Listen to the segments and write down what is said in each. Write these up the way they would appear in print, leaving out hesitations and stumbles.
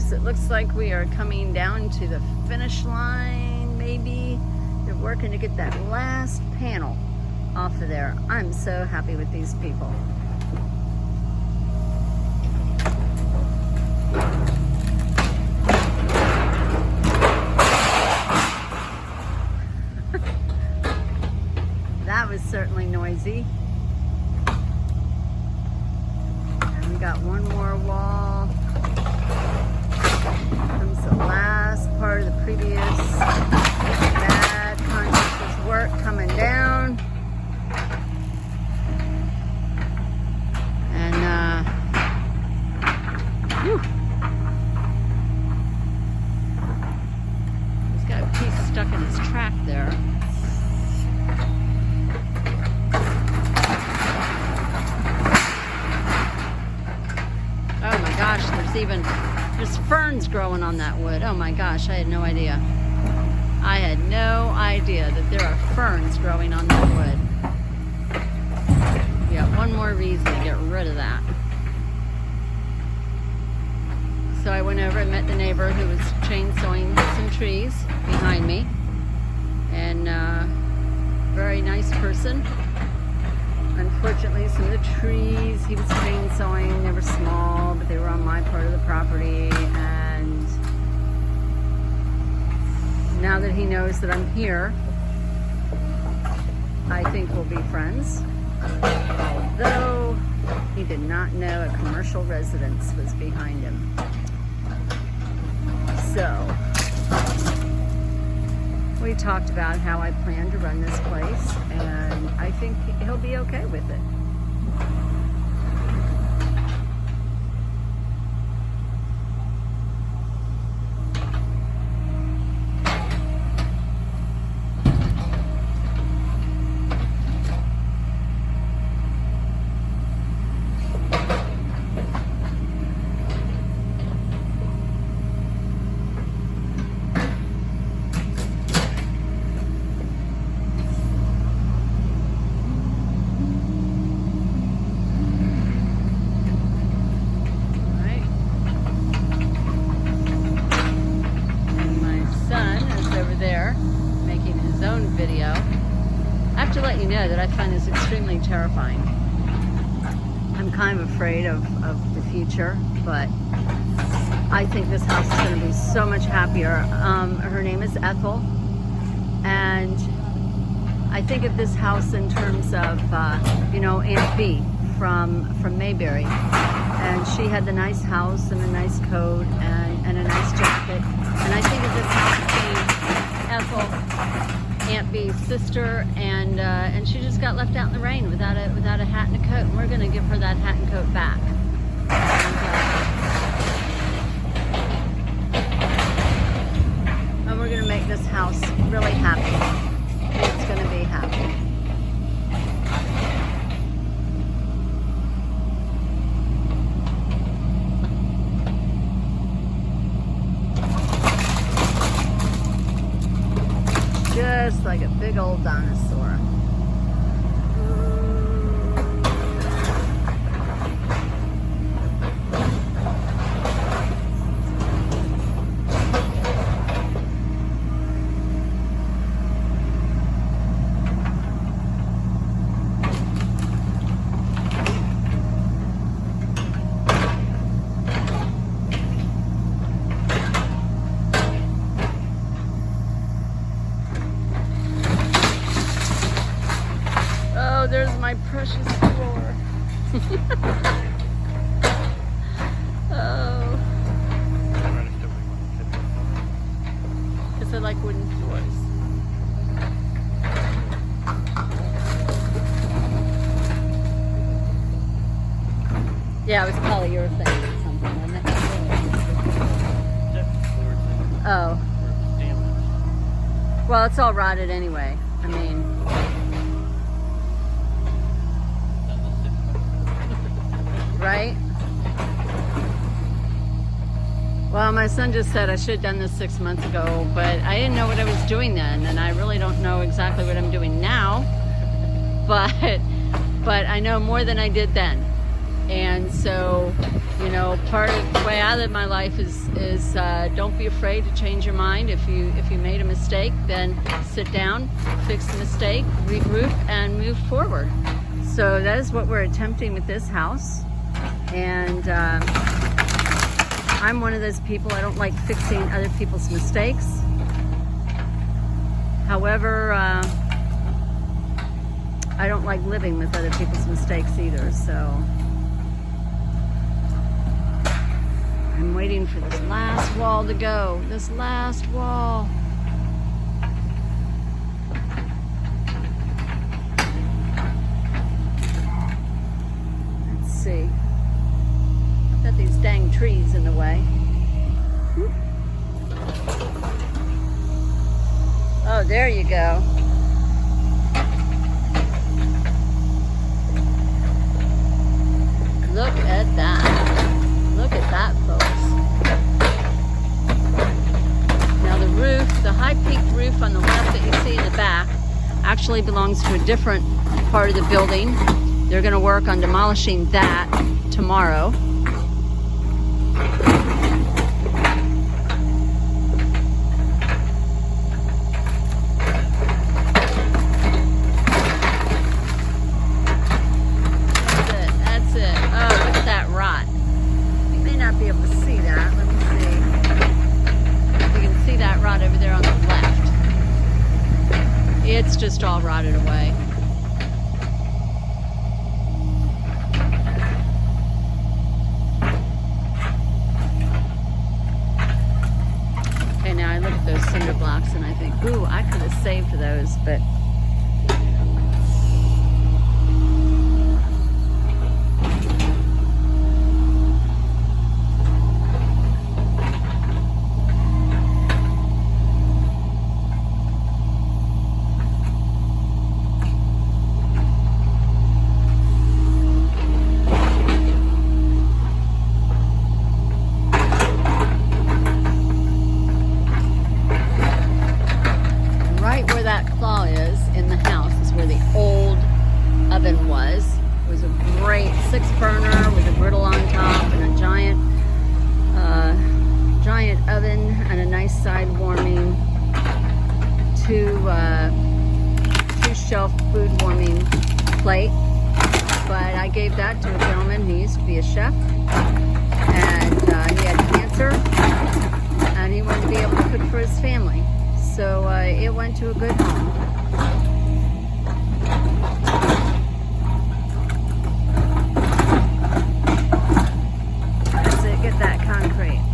folks, it looks like we are coming down to the finish line, maybe. They're working to get that last panel off of there. I'm so happy with these people. That was certainly noisy. And we got one more wall. Comes the last part of the previous bad contractor's work coming down. And whew. He's got a piece stuck in his track there. Oh my gosh, there's ferns growing on that wood. Oh my gosh, I had no idea. I had no idea that there are ferns growing on that wood. We got one more reason to get rid of that. So I went over and met the neighbor who was chainsawing some trees behind me. And very nice person. Unfortunately, some of the trees he was chainsawing, they were small, but they were on my part of the property. And now that he knows that I'm here, I think we'll be friends. Although he did not know a commercial residence was behind him. So we talked about how I plan to run this place, and I think he'll be okay with it. Video. I have to let you know that I find this extremely terrifying. I'm kind of afraid of the future, but I think this house is going to be so much happier. Her name is Ethel, and I think of this house in terms of, you know, Aunt B from Mayberry, and she had the nice house and a nice coat and a nice jacket, and I think of this house being Ethel, Aunt B's sister, and she just got left out in the rain without a hat and a coat, and we're going to give her that hat and coat back. And we're going to make this house really happy. It's going to be happy. Just like a big old dinosaur. There's my precious floor. Oh. Because I like wooden floors. Yeah, it was polyurethane or something, wasn't it? Oh. Well, it's all rotted anyway. I mean... Right? Well, my son just said I should have done this 6 months ago, but I didn't know what I was doing then, and I really don't know exactly what I'm doing now, but I know more than I did then. And so You know, part of the way I live my life is don't be afraid to change your mind. If you made a mistake, then sit down, fix the mistake, regroup, and move forward. So that is what we're attempting with this house. And I'm one of those people, I don't like fixing other people's mistakes. However, I don't like living with other people's mistakes either, so I'm waiting for this last wall to go. This last wall. Let's see. Got these dang trees in the way. Oh, there you go. Look at that. Look at that, folks. Now the roof, the high-peaked roof on the left that you see in the back actually belongs to a different part of the building. They're going to work on demolishing that tomorrow. It's just all rotted away. Okay, now I look at those cinder blocks and I think, ooh, I could have saved those, but burner with a griddle on top and a giant oven and a nice side warming, two shelf food warming plate. But I gave that to a gentleman who used to be a chef, and he had cancer and he wanted to be able to cook for his family, so it went to a good home.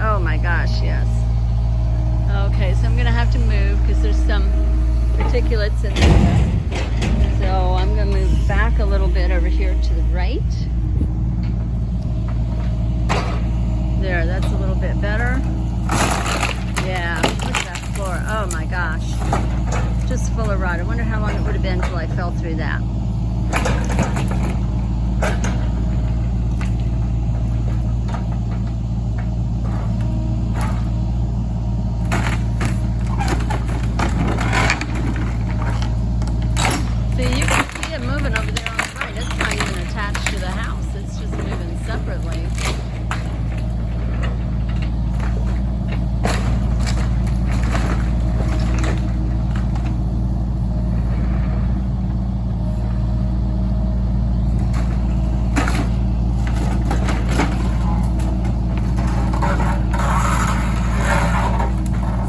Oh my gosh, yes. Okay, so I'm gonna have to move because there's some particulates in there. So I'm gonna move back a little bit over here to the right. There, that's a little bit better. Yeah, look at that floor. Oh my gosh. Just full of rot. I wonder how long it would have been until I fell through that. Moving over there on the right. It's not even attached to the house. It's just moving separately.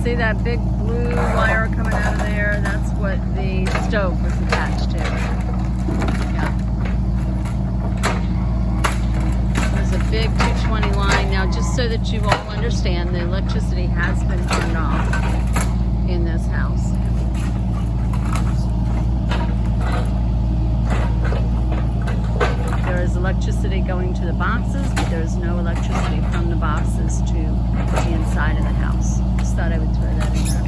See that big blue wire coming out of there? That's what the stove was attached to. Big 220 line. Now, just so that you all understand, the electricity has been turned off in this house. There is electricity going to the boxes, but there is no electricity from the boxes to the inside of the house. Just thought I would throw that in there.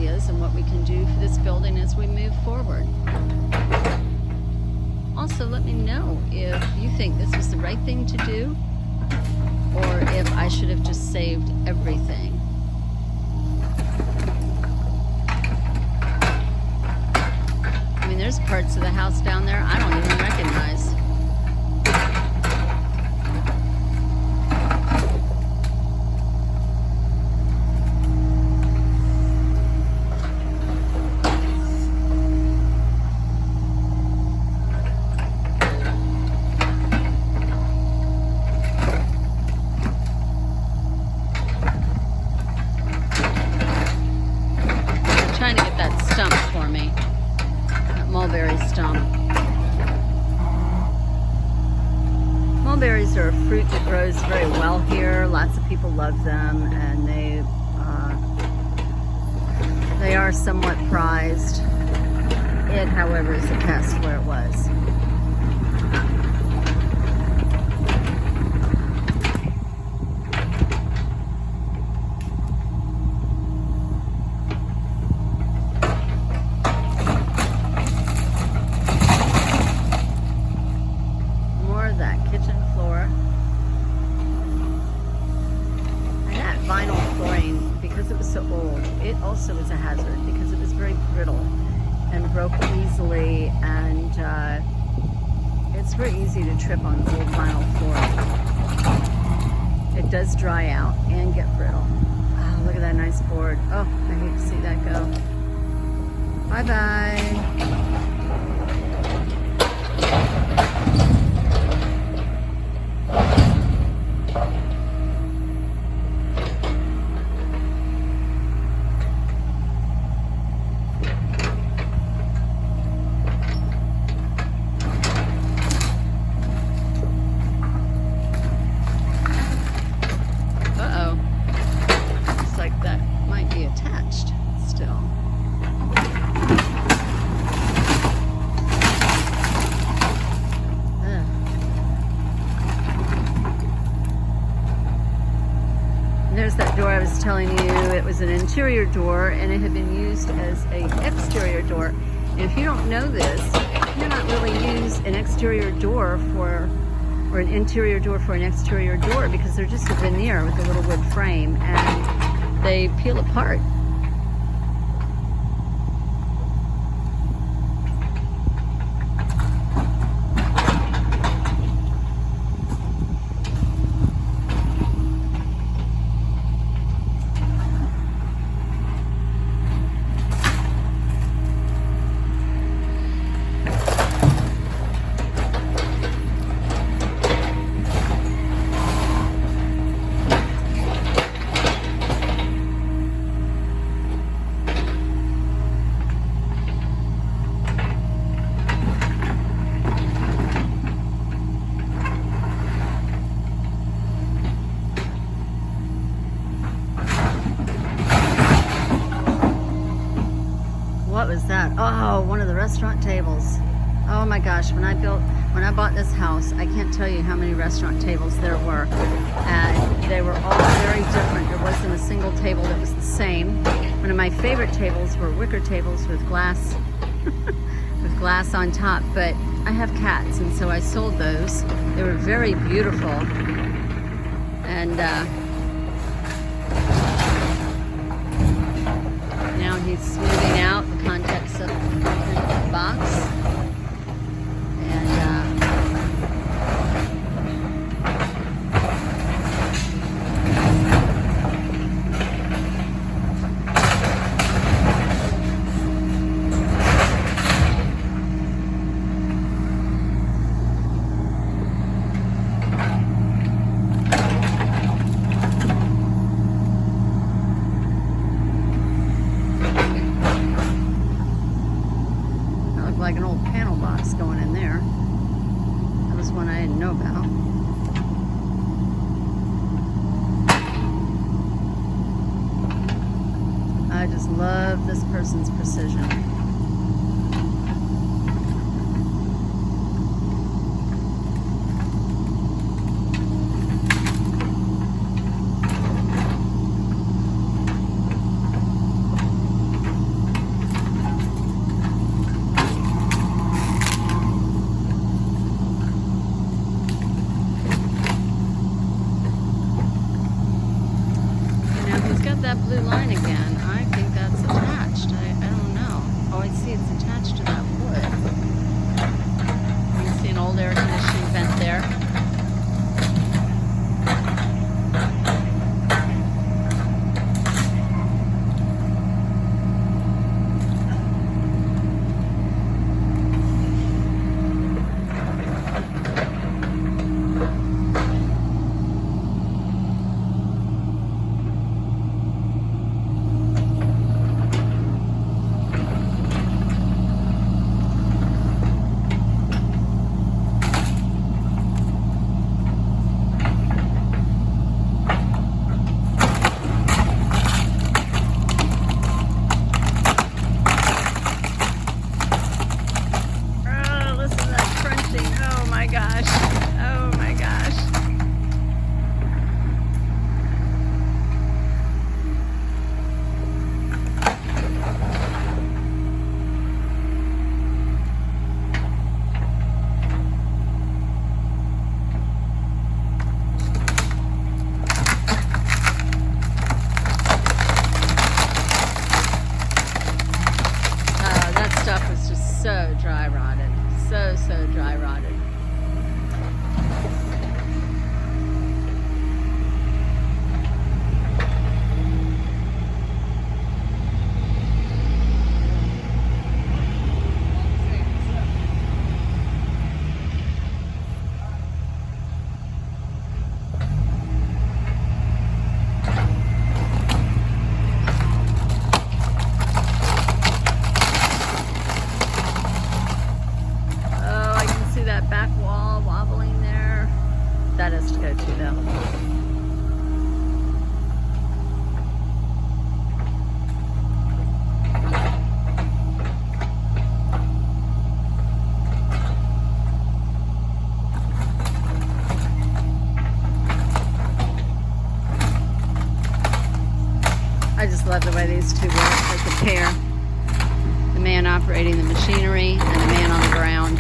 ideas on what we can do for this building as we move forward. Also, let me know if you think this was the right thing to do, or if I should have just saved everything. I mean, there's parts of the house down there I don't even recognize. Trying to get that stump for me, that mulberry stump. Mulberries are a fruit that grows very well here. Lots of people love them, and they are somewhat prized. It, however, is a pest where it was. Vinyl flooring, because it was so old, it also was a hazard because it was very brittle and broke easily, and it's very easy to trip on old vinyl flooring. It does dry out and get brittle. Oh, look at that nice board. Oh, I hate to see that go. Bye-bye. Attached still. There's that door I was telling you. It was an interior door, and it had been used as an exterior door. And if you don't know this, you cannot really use an exterior door or an interior door for an exterior door, because they're just a veneer with a little wood frame, and they peel apart. What was that? Oh, one of the restaurant tables. Oh my gosh, when I bought this house, I can't tell you how many restaurant tables there were. And they were all very different. There wasn't a single table that was the same. One of my favorite tables were wicker tables with glass, with glass on top. But I have cats, and so I sold those. They were very beautiful. And now he's smoothing out the contents of the box. Like an old panel box going in there. That was one I didn't know about. I just love this person's precision. so dry rotted. So dry rotted. Back wall wobbling there. That has to go too, though. I just love the way these two work as a pair. The man operating the machinery and the man on the ground.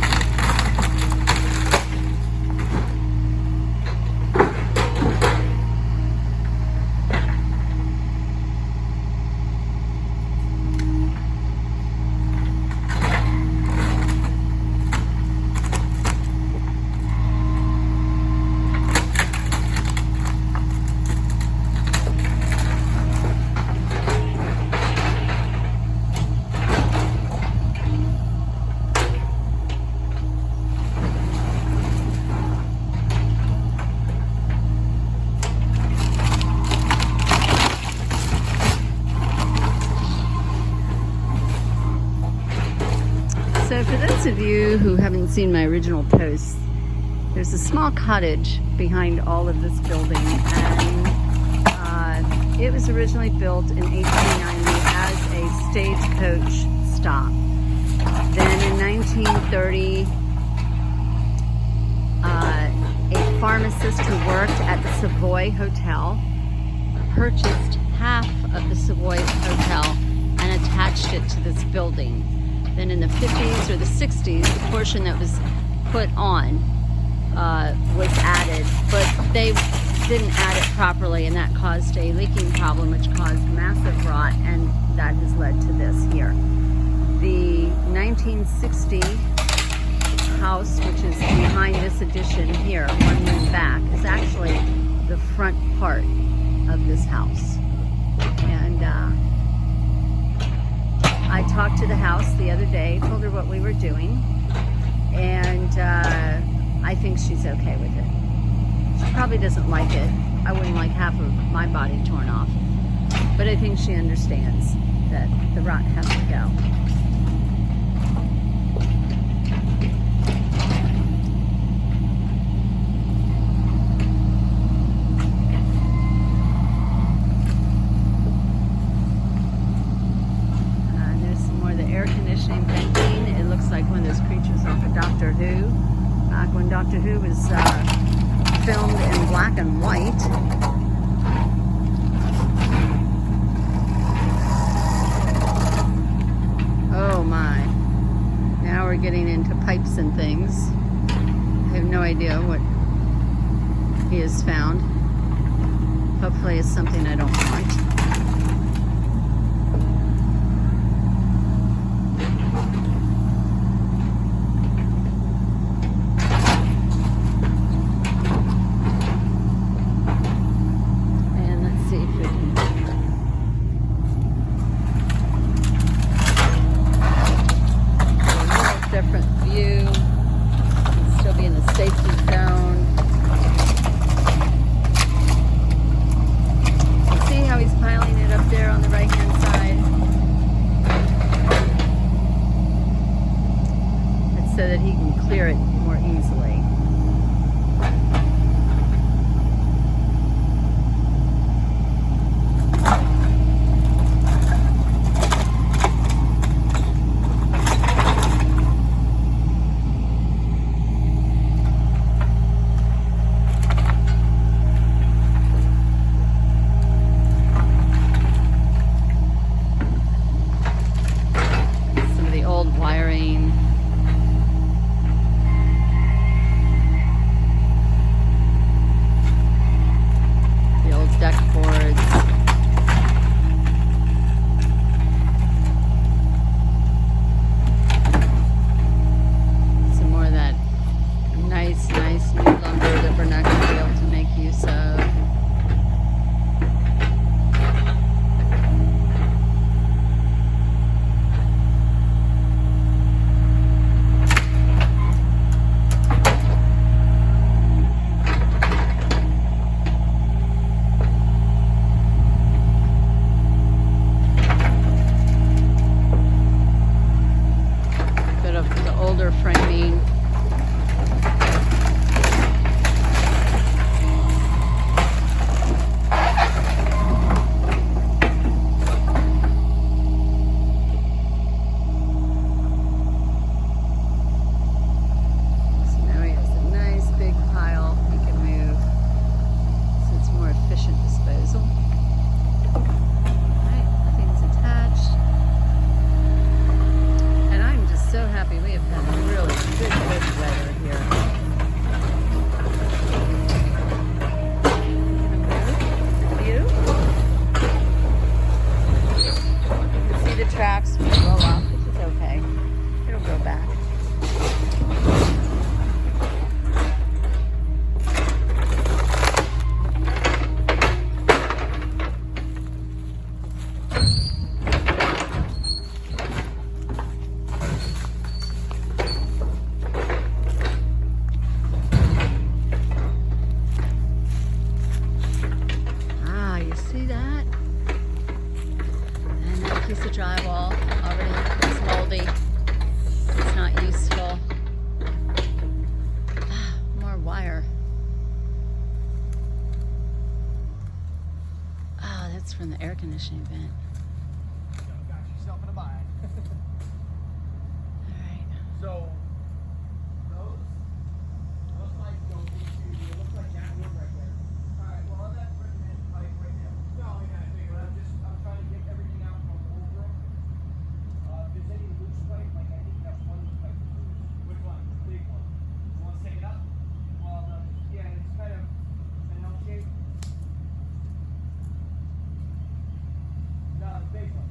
So for those of you who haven't seen my original posts, there's a small cottage behind all of this building, and it was originally built in 1890 as a stagecoach stop. Then in 1930, a pharmacist who worked at the Savoy Hotel purchased half of the Savoy Hotel and attached it to this building. Then in the 50s or the 60s, the portion that was put on was added, but they didn't add it properly, and that caused a leaking problem, which caused massive rot, and that has led to this here. The 1960 house, which is behind this addition here, one room back, is actually the front part of this house. And I talked to the house the other day, told her what we were doing, and I think she's okay with it. She probably doesn't like it. I wouldn't like half of my body torn off, but I think she understands that the rot has to go. Venting. It looks like one of those creatures off of Doctor Who. Back when Doctor Who was filmed in black and white. Oh my. Now we're getting into pipes and things. I have no idea what he has found. Hopefully it's something I don't want. Different view, still be in the safety zone. See how he's piling it up there on the right hand side? It's so that he can clear it more easily. Wiring. this will blow up, which is okay. It'll grow back. Ah, you see that? And that piece of drywall already is moldy. It's not useful. Ah, more wire. Ah, that's from the air conditioning vent. Got yourself in a bind. Alright. So those lights go into, it looks like that room right there. Alright, well on that recommend pipe right now. No, yeah, I figured I'm trying to get everything out from over them. If there's any loose pipe, like I think that one pipe is loose. Which one? The big one. You want to take it up? Well, yeah, it's kind of an L shape. No, the big one.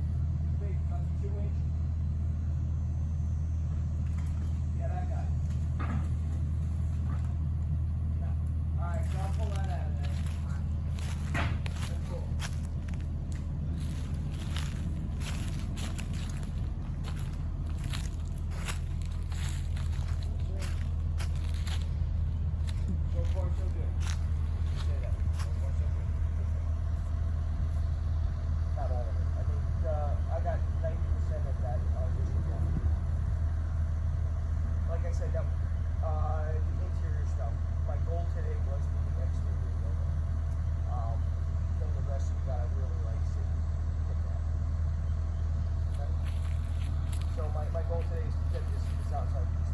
Big, 2-inch. Yeah, that guy. Yeah. Alright, so I'll pull that out of there. That's cool. So far, so good. Say that. So far, so good. Not all of it. I think I got 90% of that audition done. Like I said, that the interior stuff. My goal today was the exterior building. Then the rest of that I really like to hit that. Okay. So my goal today is to get this outside piece